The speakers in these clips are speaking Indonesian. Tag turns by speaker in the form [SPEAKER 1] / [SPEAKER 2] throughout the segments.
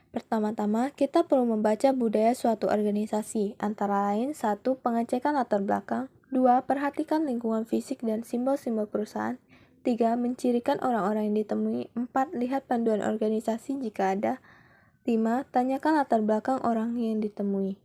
[SPEAKER 1] Pertama-tama, kita perlu membaca budaya suatu organisasi, antara lain 1. Pengecekan latar belakang, 2. Perhatikan lingkungan fisik dan simbol-simbol perusahaan, 3. Mencirikan orang-orang yang ditemui, 4. Lihat panduan organisasi jika ada, 5. Tanyakan latar belakang orang yang ditemui.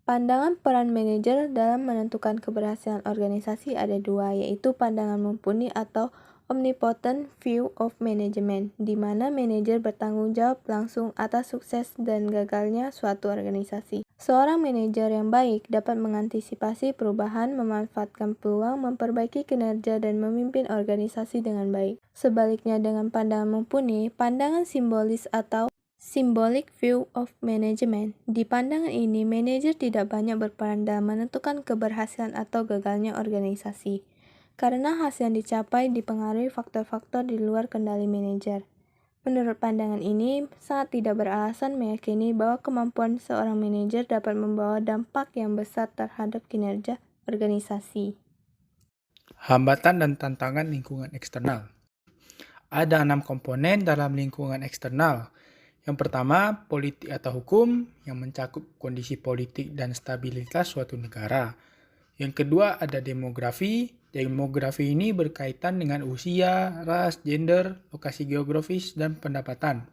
[SPEAKER 1] Pandangan peran manajer dalam menentukan keberhasilan organisasi ada dua, yaitu pandangan mumpuni atau omnipotent view of management, di mana manajer bertanggung jawab langsung atas sukses dan gagalnya suatu organisasi. Seorang manajer yang baik dapat mengantisipasi perubahan, memanfaatkan peluang, memperbaiki kinerja, dan memimpin organisasi dengan baik. Sebaliknya, dengan pandangan mumpuni, pandangan simbolis atau symbolic view of management. Di pandangan ini, manajer tidak banyak berperan dalam menentukan keberhasilan atau gagalnya organisasi, karena hasil yang dicapai dipengaruhi faktor-faktor di luar kendali manajer. Menurut pandangan ini, sangat tidak beralasan meyakini bahwa kemampuan seorang manajer dapat membawa dampak yang besar terhadap kinerja organisasi.
[SPEAKER 2] Hambatan dan tantangan lingkungan eksternal. Ada 6 komponen dalam lingkungan eksternal. Yang pertama, politik atau hukum yang mencakup kondisi politik dan stabilitas suatu negara. Yang kedua, ada demografi. Demografi ini berkaitan dengan usia, ras, gender, lokasi geografis, dan pendapatan.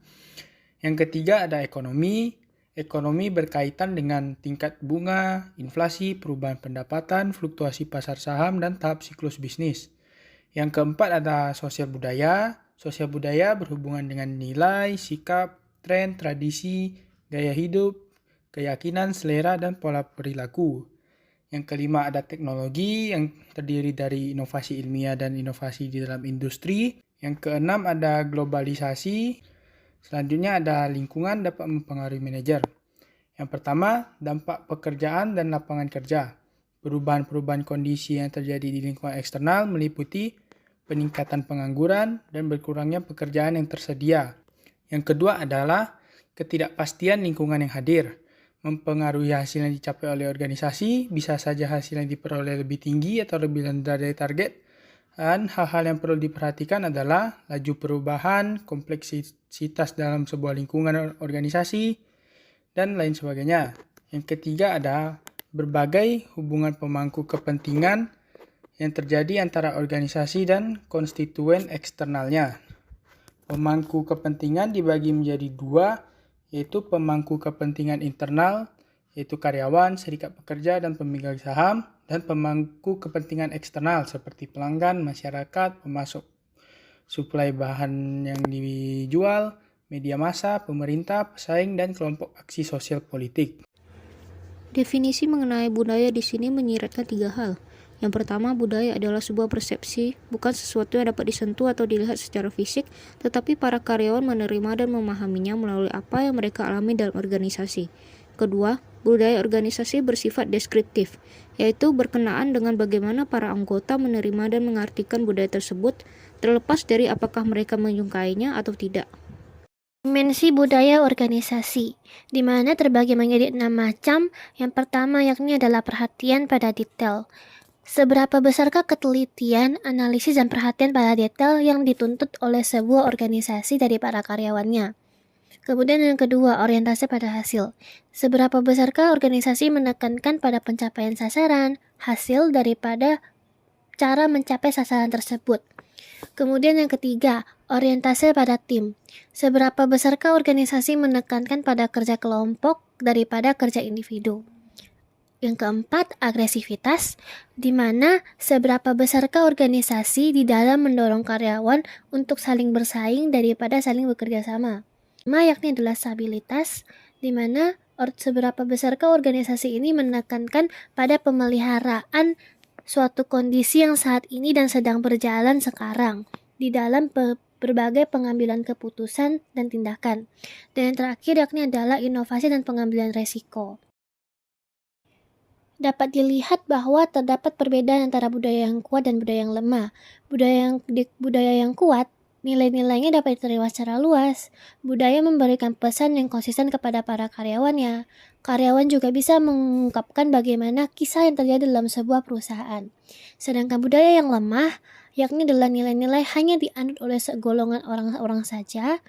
[SPEAKER 2] Yang ketiga, ada ekonomi. Ekonomi berkaitan dengan tingkat bunga, inflasi, perubahan pendapatan, fluktuasi pasar saham, dan tahap siklus bisnis. Yang keempat, ada sosial budaya. Sosial budaya berhubungan dengan nilai, sikap, tren, tradisi, gaya hidup, keyakinan, selera, dan pola perilaku. Yang kelima, ada teknologi yang terdiri dari inovasi ilmiah dan inovasi di dalam industri. Yang keenam, ada globalisasi. Selanjutnya, ada lingkungan dapat mempengaruhi manajer. Yang pertama, dampak pekerjaan dan lapangan kerja. Perubahan-perubahan kondisi yang terjadi di lingkungan eksternal meliputi peningkatan pengangguran dan berkurangnya pekerjaan yang tersedia. Yang kedua adalah ketidakpastian lingkungan yang hadir. Mempengaruhi hasil yang dicapai oleh organisasi, bisa saja hasil yang diperoleh lebih tinggi atau lebih rendah dari target. Dan hal-hal yang perlu diperhatikan adalah laju perubahan, kompleksitas dalam sebuah lingkungan organisasi, dan lain sebagainya. Yang ketiga ada berbagai hubungan pemangku kepentingan yang terjadi antara organisasi dan konstituen eksternalnya. Pemangku kepentingan dibagi menjadi dua, yaitu pemangku kepentingan internal, yaitu karyawan, serikat pekerja, dan pemegang saham, dan pemangku kepentingan eksternal seperti pelanggan, masyarakat, pemasok suplai bahan yang dijual, media massa, pemerintah, pesaing, dan kelompok aksi sosial politik.
[SPEAKER 3] Definisi mengenai budaya di sini menyiratkan 3 hal. Yang pertama, budaya adalah sebuah persepsi, bukan sesuatu yang dapat disentuh atau dilihat secara fisik, tetapi para karyawan menerima dan memahaminya melalui apa yang mereka alami dalam organisasi. Kedua, budaya organisasi bersifat deskriptif, yaitu berkenaan dengan bagaimana para anggota menerima dan mengartikan budaya tersebut, terlepas dari apakah mereka menyukainya atau tidak.
[SPEAKER 4] Dimensi budaya organisasi, di mana terbagi menjadi 6 macam. Yang pertama yakni adalah perhatian pada detail. Seberapa besarkah ketelitian, analisis, dan perhatian pada detail yang dituntut oleh sebuah organisasi dari para karyawannya? Kemudian yang kedua, orientasi pada hasil. Seberapa besarkah organisasi menekankan pada pencapaian sasaran, hasil daripada cara mencapai sasaran tersebut? Kemudian yang ketiga, orientasi pada tim. Seberapa besarkah organisasi menekankan pada kerja kelompok daripada kerja individu? Yang keempat, agresivitas, di mana seberapa besarkah organisasi di dalam mendorong karyawan untuk saling bersaing daripada saling bekerja sama. Yakni adalah stabilitas, di mana seberapa besarkah organisasi ini menekankan pada pemeliharaan suatu kondisi yang saat ini dan sedang berjalan sekarang di dalam berbagai pengambilan keputusan dan tindakan. Dan yang terakhir yakni adalah inovasi dan pengambilan resiko. Dapat dilihat bahwa terdapat perbedaan antara budaya yang kuat dan budaya yang lemah. Budaya yang kuat, nilai-nilainya dapat diterima secara luas. Budaya memberikan pesan yang konsisten kepada para karyawannya. Karyawan juga bisa mengungkapkan bagaimana kisah yang terjadi dalam sebuah perusahaan. Sedangkan budaya yang lemah, yakni adalah nilai-nilai hanya dianut oleh segolongan orang-orang saja,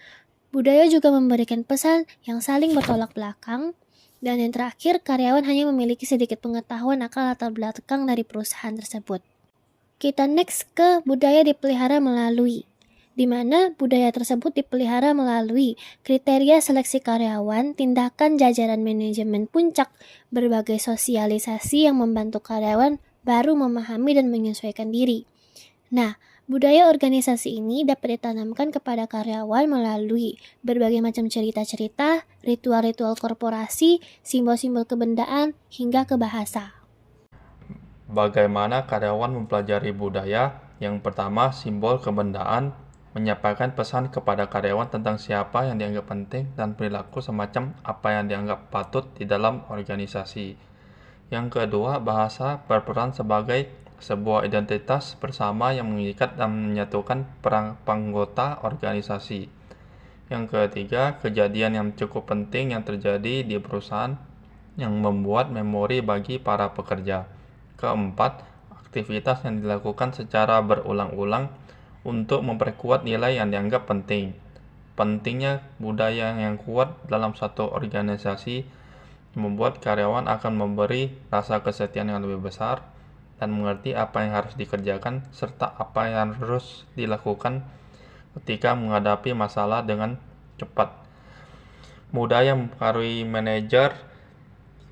[SPEAKER 4] Budaya juga memberikan pesan yang saling bertolak belakang. Dan yang terakhir, karyawan hanya memiliki sedikit pengetahuan akan latar belakang dari perusahaan tersebut. Kita next ke budaya dipelihara melalui, di mana budaya tersebut dipelihara melalui kriteria seleksi karyawan, tindakan jajaran manajemen puncak, berbagai sosialisasi yang membantu karyawan baru memahami dan menyesuaikan diri. Nah, budaya organisasi ini dapat ditanamkan kepada karyawan melalui berbagai macam cerita-cerita, ritual-ritual korporasi, simbol-simbol kebendaan, hingga ke bahasa.
[SPEAKER 5] Bagaimana karyawan mempelajari budaya? Yang pertama, simbol kebendaan menyampaikan pesan kepada karyawan tentang siapa yang dianggap penting dan perilaku semacam apa yang dianggap patut di dalam organisasi. Yang kedua, bahasa berperan sebagai sebuah identitas bersama yang mengikat dan menyatukan anggota organisasi. Yang ketiga, kejadian yang cukup penting yang terjadi di perusahaan yang membuat memori bagi para pekerja. Keempat, aktivitas yang dilakukan secara berulang-ulang untuk memperkuat nilai yang dianggap penting. Pentingnya budaya yang kuat dalam satu organisasi membuat karyawan akan memberi rasa kesetiaan yang lebih besar dan mengerti apa yang harus dikerjakan serta apa yang harus dilakukan ketika menghadapi masalah dengan cepat. Budaya mempengaruhi manajer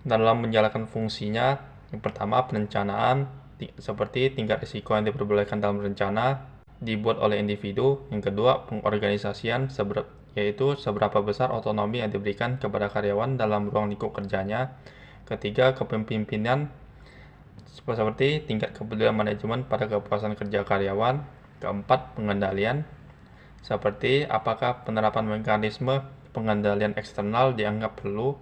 [SPEAKER 5] dalam menjalankan fungsinya. Yang pertama, perencanaan seperti tingkat risiko yang diperbolehkan dalam rencana dibuat oleh individu. Yang kedua, pengorganisasian yaitu seberapa besar otonomi yang diberikan kepada karyawan dalam ruang lingkup kerjanya. Ketiga, kepemimpinan seperti tingkat kepedulian manajemen pada kepuasan kerja karyawan. Keempat, pengendalian seperti apakah penerapan mekanisme pengendalian eksternal dianggap perlu.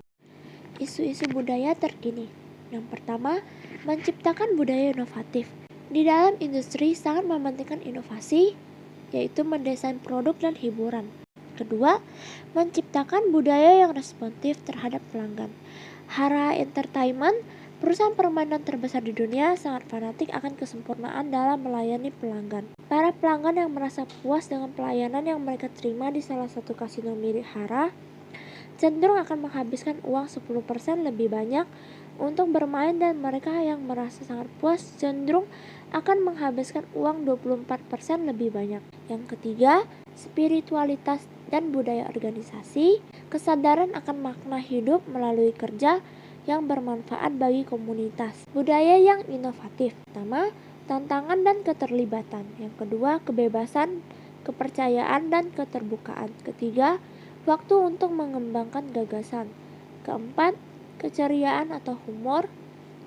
[SPEAKER 1] Isu-isu budaya terkini. Yang pertama, menciptakan budaya inovatif. Di dalam industri sangat mementingkan inovasi, yaitu mendesain produk dan hiburan. Kedua, menciptakan budaya yang responsif terhadap pelanggan. Hara Entertainment, perusahaan permainan terbesar di dunia, sangat fanatik akan kesempurnaan dalam melayani pelanggan. Para pelanggan yang merasa puas dengan pelayanan yang mereka terima di salah satu kasino milik Hara cenderung akan menghabiskan uang 10% lebih banyak untuk bermain, dan mereka yang merasa sangat puas cenderung akan menghabiskan uang 24% lebih banyak. Yang ketiga, spiritualitas dan budaya organisasi, kesadaran akan makna hidup melalui kerja yang bermanfaat bagi komunitas. Budaya yang inovatif. Pertama, tantangan dan keterlibatan. Yang kedua, kebebasan, kepercayaan dan keterbukaan. Ketiga, waktu untuk mengembangkan gagasan. Keempat, keceriaan atau humor.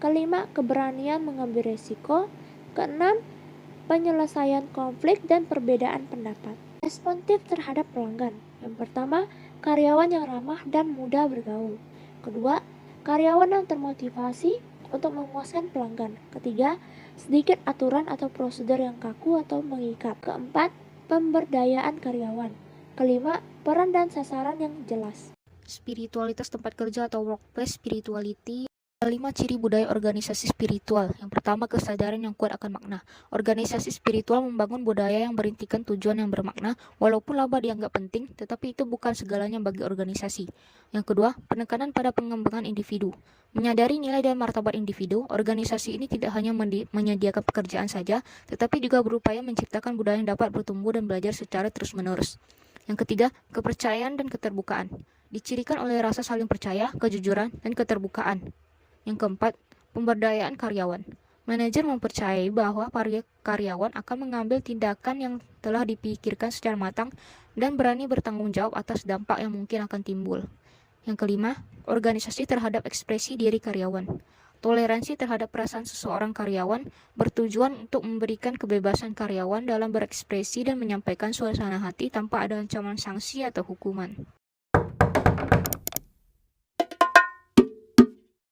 [SPEAKER 1] Kelima, keberanian mengambil resiko. Keenam, penyelesaian konflik dan perbedaan pendapat. Responsif terhadap pelanggan. Yang pertama, karyawan yang ramah dan mudah bergaul. Kedua, karyawan yang termotivasi untuk memuaskan pelanggan. Ketiga, sedikit aturan atau prosedur yang kaku atau mengikat. Keempat, pemberdayaan karyawan. Kelima, peran dan sasaran yang jelas.
[SPEAKER 3] Spiritualitas tempat kerja atau workplace spirituality. 5 ciri budaya organisasi spiritual. Yang pertama, kesadaran yang kuat akan makna. Organisasi spiritual membangun budaya yang berintikan tujuan yang bermakna, walaupun laba dianggap penting, tetapi itu bukan segalanya bagi organisasi. Yang kedua, penekanan pada pengembangan individu. Menyadari nilai dan martabat individu, organisasi ini tidak hanya menyediakan pekerjaan saja, tetapi juga berupaya menciptakan budaya yang dapat bertumbuh dan belajar secara terus-menerus. Yang ketiga, kepercayaan dan keterbukaan. Dicirikan oleh rasa saling percaya, kejujuran, dan keterbukaan. Yang keempat, pemberdayaan karyawan. Manajer mempercayai bahwa para karyawan akan mengambil tindakan yang telah dipikirkan secara matang dan berani bertanggung jawab atas dampak yang mungkin akan timbul. Yang kelima, organisasi terhadap ekspresi diri karyawan. Toleransi terhadap perasaan seseorang karyawan bertujuan untuk memberikan kebebasan karyawan dalam berekspresi dan menyampaikan suasana hati tanpa ada ancaman sanksi atau hukuman.